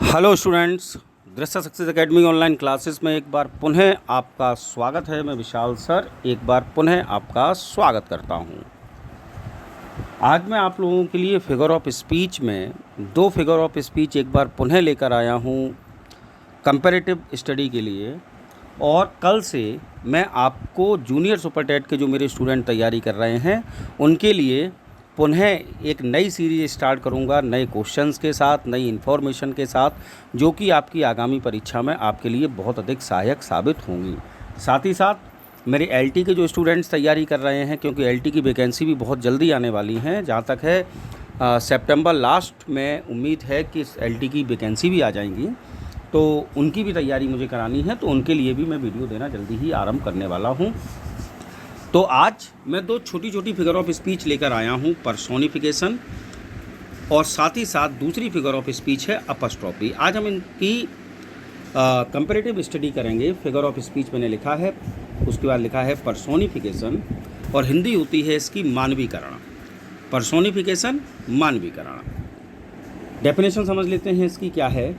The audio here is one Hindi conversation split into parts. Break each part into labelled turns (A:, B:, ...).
A: हेलो स्टूडेंट्स, दृश्य सक्सेस एकेडमी ऑनलाइन क्लासेस में एक बार पुनः आपका स्वागत है। मैं विशाल सर एक बार पुनः आपका स्वागत करता हूं। आज मैं आप लोगों के लिए फिगर ऑफ स्पीच में दो फिगर ऑफ स्पीच एक बार पुनः लेकर आया हूं कंपैरेटिव स्टडी के लिए। और कल से मैं आपको जूनियर सुपर टेट के जो मेरे स्टूडेंट तैयारी कर रहे हैं उनके लिए पुनः एक नई सीरीज़ स्टार्ट करूंगा, नए क्वेश्चंस के साथ, नई इन्फॉर्मेशन के साथ, जो कि आपकी आगामी परीक्षा में आपके लिए बहुत अधिक सहायक साबित होंगी। साथ ही साथ मेरे एलटी के जो स्टूडेंट्स तैयारी कर रहे हैं, क्योंकि एलटी की वैकेंसी भी बहुत जल्दी आने वाली हैं, जहाँ तक है सितंबर लास्ट में उम्मीद है कि एलटी की वैकेंसी भी आ जाएंगी, तो उनकी भी तैयारी मुझे करानी है, तो उनके लिए भी मैं वीडियो देना जल्दी ही आरंभ करने वाला हूँ। तो आज मैं दो छोटी छोटी फिगर ऑफ स्पीच लेकर आया हूँ, पर्सोनिफिकेशन और साथ ही साथ दूसरी फिगर ऑफ स्पीच है अपस्ट्रॉफी। आज हम इनकी कंपैरेटिव स्टडी करेंगे। फिगर ऑफ स्पीच मैंने लिखा है, उसके बाद लिखा है पर्सोनिफिकेशन और हिंदी होती है इसकी मानवीकरण। पर्सोनिफिकेशन, मानवीकरण। डेफिनेशन समझ लेते हैं इसकी क्या है।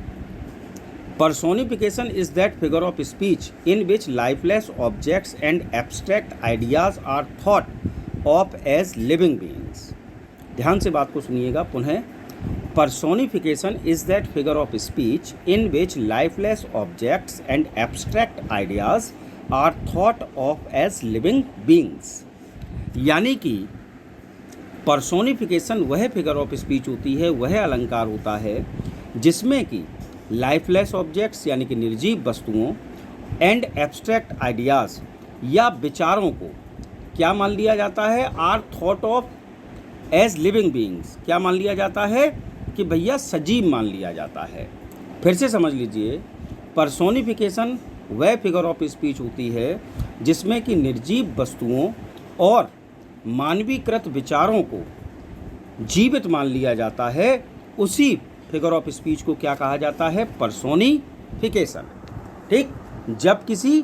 A: Personification is that figure of speech in which lifeless objects and abstract ideas are thought of as living beings. ध्यान से बात को सुनिएगा पुनः। Personification is that figure of speech in which lifeless objects and abstract ideas are thought of as living beings. यानी कि पर्सोनिफिकेशन वह फिगर ऑफ स्पीच होती है, वह अलंकार होता है जिसमें कि लाइफलेस ऑब्जेक्ट्स यानी कि निर्जीव वस्तुओं एंड एब्स्ट्रैक्ट आइडियाज़ या विचारों को क्या मान लिया जाता है, are thought of as living beings. क्या मान लिया जाता है कि भैया सजीव मान लिया जाता है। फिर से समझ लीजिए, पर्सोनिफिकेशन वह फिगर ऑफ स्पीच होती है जिसमें कि निर्जीव वस्तुओं और मानवीकृत विचारों को जीवित मान लिया जाता है। उसी फिगर ऑफ स्पीच को क्या कहा जाता है, पर्सोनिफिकेशन। ठीक, जब किसी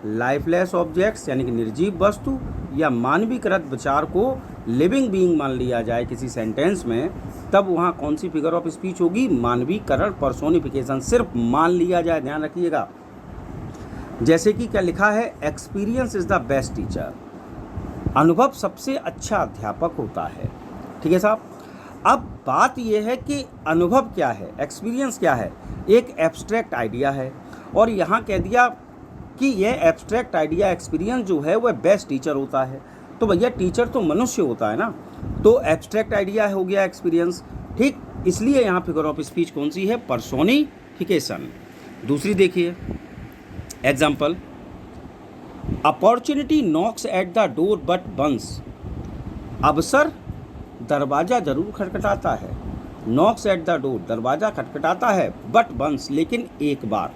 A: लाइफलेस ऑब्जेक्ट्स यानी कि निर्जीव वस्तु या मानवीकृत विचार को लिविंग बीइंग मान लिया जाए किसी सेंटेंस में, तब वहाँ कौन सी फिगर ऑफ स्पीच होगी, मानवीकरण, पर्सोनिफिकेशन। सिर्फ मान लिया जाए, ध्यान रखिएगा। जैसे कि क्या लिखा है, experience is the best teacher. अनुभव सबसे अच्छा अध्यापक होता है। ठीक है साहब। अब बात यह है कि अनुभव क्या है, एक्सपीरियंस क्या है, एक एब्स्ट्रैक्ट आइडिया है। और यहाँ कह दिया कि यह एब्स्ट्रैक्ट आइडिया, एक्सपीरियंस जो है वह बेस्ट टीचर होता है। तो भैया टीचर तो मनुष्य होता है ना, तो एब्स्ट्रैक्ट आइडिया हो गया एक्सपीरियंस। ठीक, इसलिए यहाँ फिगर ऑफ स्पीच कौन सी है, पर्सोनिफिकेशन। दूसरी देखिए example, opportunity knocks at the door but once. अवसर दरवाज़ा जरूर खटखटाता है, नॉक्स एट द डोर, दरवाज़ा खटखटाता है, बट वंस, लेकिन एक बार।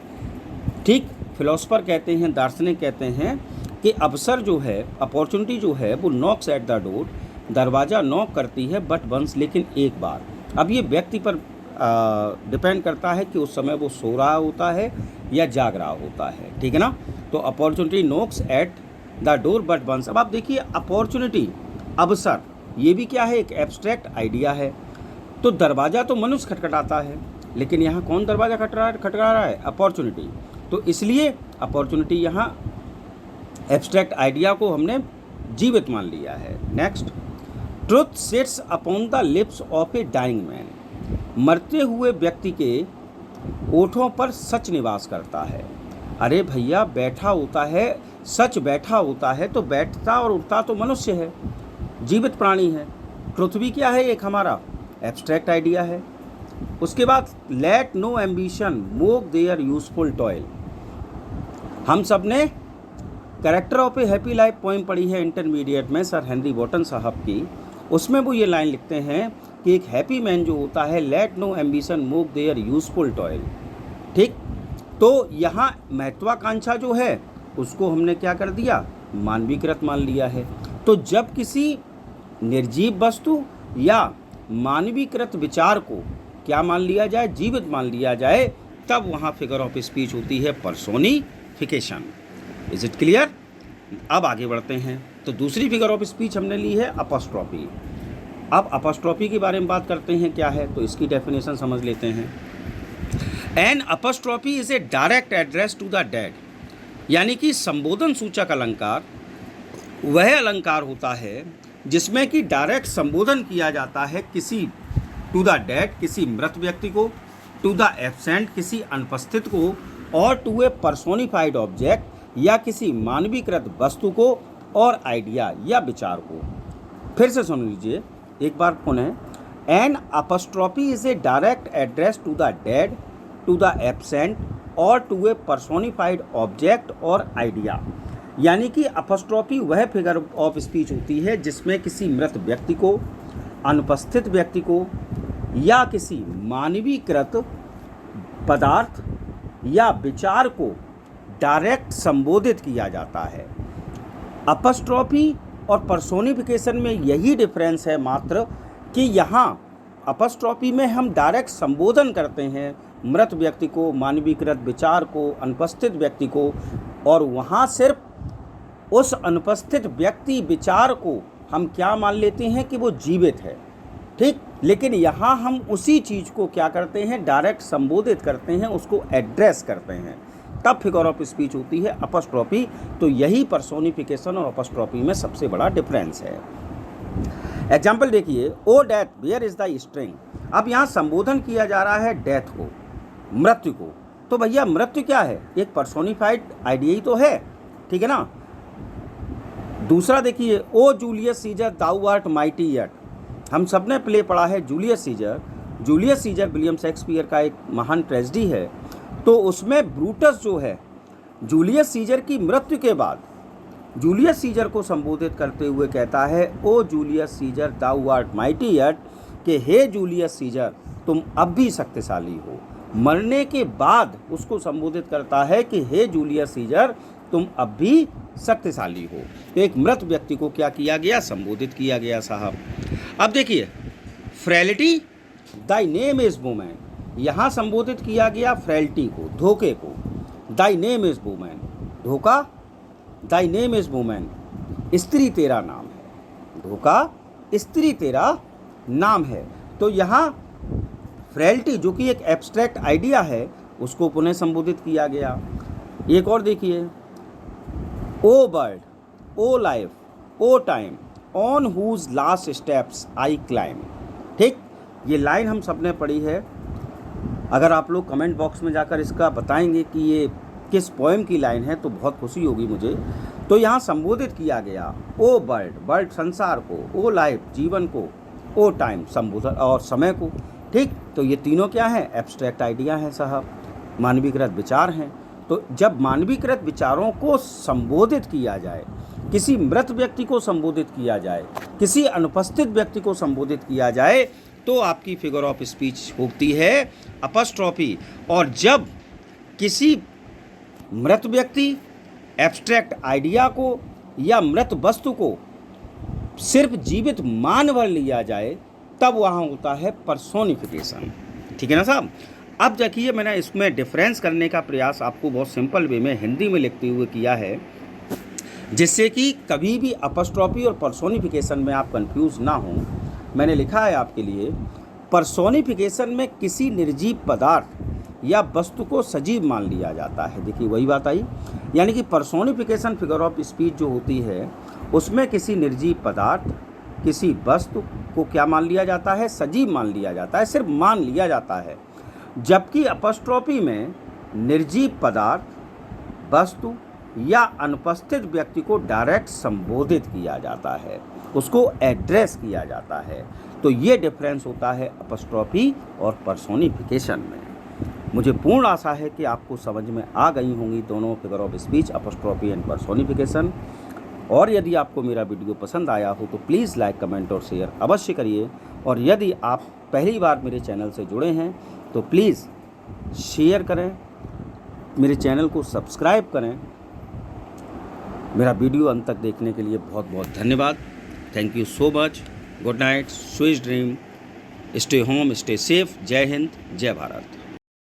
A: ठीक, फिलोसफर कहते हैं, दार्शनिक कहते हैं कि अवसर जो है, अपॉर्चुनिटी जो है, वो नॉक्स एट द डोर, दरवाज़ा नॉक करती है, बट वंस, लेकिन एक बार। अब ये व्यक्ति पर डिपेंड करता है कि उस समय वो सो रहा होता है या जाग रहा होता है। ठीक है ना। तो opportunity knocks at the door but once. अब आप देखिए, अपॉर्चुनिटी, अवसर, ये भी क्या है, एक एब्स्ट्रैक्ट आइडिया है। तो दरवाज़ा तो मनुष्य खटखटाता है, लेकिन यहाँ कौन दरवाज़ा खटखटा रहा है, अपॉर्चुनिटी। तो इसलिए अपॉर्चुनिटी यहाँ एब्स्ट्रैक्ट आइडिया को हमने जीवित मान लिया है। Next, truth sits upon the lips of a dying man. मरते हुए व्यक्ति के ओठों पर सच निवास करता है। अरे भैया, बैठा होता है, सच बैठा होता है, तो बैठता और उठता तो मनुष्य है, जीवित प्राणी है। ट्रुथ भी क्या है, एक हमारा एब्स्ट्रैक्ट आइडिया है। उसके बाद, let no ambition mock their useful toil. हम सब ने character of a happy life poem पढ़ी है इंटरमीडिएट में, सर हेनरी वॉटन साहब की। उसमें वो ये लाइन लिखते हैं कि एक हैप्पी मैन जो होता है, let no ambition mock their useful toil. ठीक, तो यहाँ महत्वाकांक्षा जो है उसको हमने क्या कर दिया, मानवीकृत मान लिया है। तो जब किसी निर्जीव वस्तु या मानवीकृत विचार को क्या मान लिया जाए, जीवित मान लिया जाए, तब वहाँ फिगर ऑफ स्पीच होती है पर्सोनिफिकेशन। Is it clear. अब आगे बढ़ते हैं। तो दूसरी फिगर ऑफ स्पीच हमने ली है अपॉस्ट्रॉफी। अब अपॉस्ट्रॉफी के बारे में बात करते हैं क्या है, तो इसकी डेफिनेशन समझ लेते हैं। An apostrophe is a direct address to the dead, यानी कि संबोधन सूचक अलंकार वह अलंकार होता है जिसमें कि डायरेक्ट संबोधन किया जाता है किसी टू द डेड, किसी मृत व्यक्ति को, टू द एब्सेंट, किसी अनुपस्थित को, और टू ए पर्सोनिफाइड ऑब्जेक्ट या किसी मानवीकृत वस्तु को, और आइडिया या विचार को। फिर से सुन लीजिए एक बार पुनः। An apostrophe is a direct address to the dead, to the absent, और टू ए पर्सोनिफाइड ऑब्जेक्ट और आइडिया, यानी कि अपस्ट्रॉफी वह फिगर ऑफ स्पीच होती है जिसमें किसी मृत व्यक्ति को, अनुपस्थित व्यक्ति को, या किसी मानवीकृत पदार्थ या विचार को डायरेक्ट संबोधित किया जाता है। अपस्ट्रॉफी और पर्सोनिफिकेशन में यही डिफरेंस है मात्र कि यहाँ अपस्ट्रॉफी में हम डायरेक्ट संबोधन करते हैं मृत व्यक्ति को, मानवीकृत विचार को, अनुपस्थित व्यक्ति को, और वहाँ सिर्फ उस अनुपस्थित व्यक्ति विचार को हम क्या मान लेते हैं कि वो जीवित है, ठीक। लेकिन यहाँ हम उसी चीज़ को क्या करते हैं, डायरेक्ट संबोधित करते हैं, उसको एड्रेस करते हैं, तब फिगर ऑफ स्पीच होती है अपस्ट्रॉफी। तो यही पर्सोनिफिकेशन और अपस्ट्रॉफी में सबसे बड़ा डिफरेंस है। एग्जाम्पल देखिए, O death where is the string. अब यहाँ संबोधन किया जा रहा है डेथ को, मृत्यु को, तो भैया मृत्यु क्या है, एक पर्सोनिफाइड आइडिया ही तो है, ठीक है ना। दूसरा देखिए, O Julius Caesar thou art mighty yet. हम सब ने प्ले पढ़ा है Julius Caesar. Julius Caesar William Shakespeare का एक महान ट्रेजेडी है। तो उसमें ब्रूटस जो है, जूलियस सीजर की मृत्यु के बाद जूलियस सीजर को संबोधित करते हुए कहता है, O Julius Caesar thou art mighty yet, कि हे जूलियस सीजर तुम अब भी शक्तिशाली हो। मरने के बाद उसको संबोधित करता है कि हे जूलियस सीजर तुम अब भी शक्तिशाली हो। तो एक मृत व्यक्ति को क्या किया गया, संबोधित किया गया साहब। अब देखिए, frailty thy name is woman, यहाँ संबोधित किया गया फ्रेलिटी को, धोखे को। दाई नेम इज वुमैन, धोखा, दाई नेम इज वुमैन, स्त्री तेरा नाम है, धोखा, स्त्री तेरा नाम है। तो यहाँ फ्रेलिटी जो कि एक एब्स्ट्रैक्ट आइडिया है उसको पुनः संबोधित किया गया। एक और देखिए, O bird, O life, O time, on whose last steps I climb, ठीक। ये लाइन हम सब ने पढ़ी है। अगर आप लोग कमेंट बॉक्स में जाकर इसका बताएंगे कि ये किस पोएम की लाइन है तो बहुत खुशी होगी मुझे। तो यहाँ संबोधित किया गया ओ बर्ड, बर्ड संसार को, ओ लाइफ जीवन को, ओ टाइम संबोधन और समय को, ठीक। तो ये तीनों क्या है, एब्स्ट्रैक्ट आइडिया हैं साहब, मानवीकृत विचार हैं। तो जब मानवीकृत विचारों को संबोधित किया जाए, किसी मृत व्यक्ति को संबोधित किया जाए, किसी अनुपस्थित व्यक्ति को संबोधित किया जाए, तो आपकी फिगर ऑफ स्पीच होती है अपस्ट्रॉफी। और जब किसी मृत व्यक्ति, एब्स्ट्रैक्ट आइडिया को या मृत वस्तु को सिर्फ जीवित मानवर लिया जाए, तब वहाँ होता है पर्सोनिफिकेशन, ठीक है ना साहब। अब देखिए, मैंने इसमें डिफरेंस करने का प्रयास आपको बहुत सिंपल वे में हिंदी में लिखते हुए किया है, जिससे कि कभी भी अपस्ट्रॉफी और पर्सोनिफिकेशन में आप कंफ्यूज ना हो। मैंने लिखा है आपके लिए, पर्सोनिफिकेशन में किसी निर्जीव पदार्थ या वस्तु को सजीव मान लिया जाता है। देखिए वही बात आई, यानी कि पर्सोनिफिकेशन फिगर ऑफ स्पीच जो होती है उसमें किसी निर्जीव पदार्थ, किसी वस्तु को क्या मान लिया जाता है, सजीव मान लिया जाता है, सिर्फ मान लिया जाता है। जबकि अपस्ट्रॉफी में निर्जीव पदार्थ, वस्तु या अनुपस्थित व्यक्ति को डायरेक्ट संबोधित किया जाता है, उसको एड्रेस किया जाता है। तो ये डिफरेंस होता है अपस्ट्रॉफी और पर्सोनिफिकेशन में। मुझे पूर्ण आशा है कि आपको समझ में आ गई होंगी दोनों figure of speech, apostrophe and personification. और यदि आपको मेरा वीडियो पसंद आया हो तो प्लीज़ लाइक, कमेंट और शेयर अवश्य करिए। और यदि आप पहली बार मेरे चैनल से जुड़े हैं तो प्लीज़ शेयर करें, मेरे चैनल को सब्सक्राइब करें। मेरा वीडियो अंत तक देखने के लिए बहुत बहुत धन्यवाद। Thank you so much. Good night, sweet dream, stay home, stay safe. जय हिंद, जय भारत।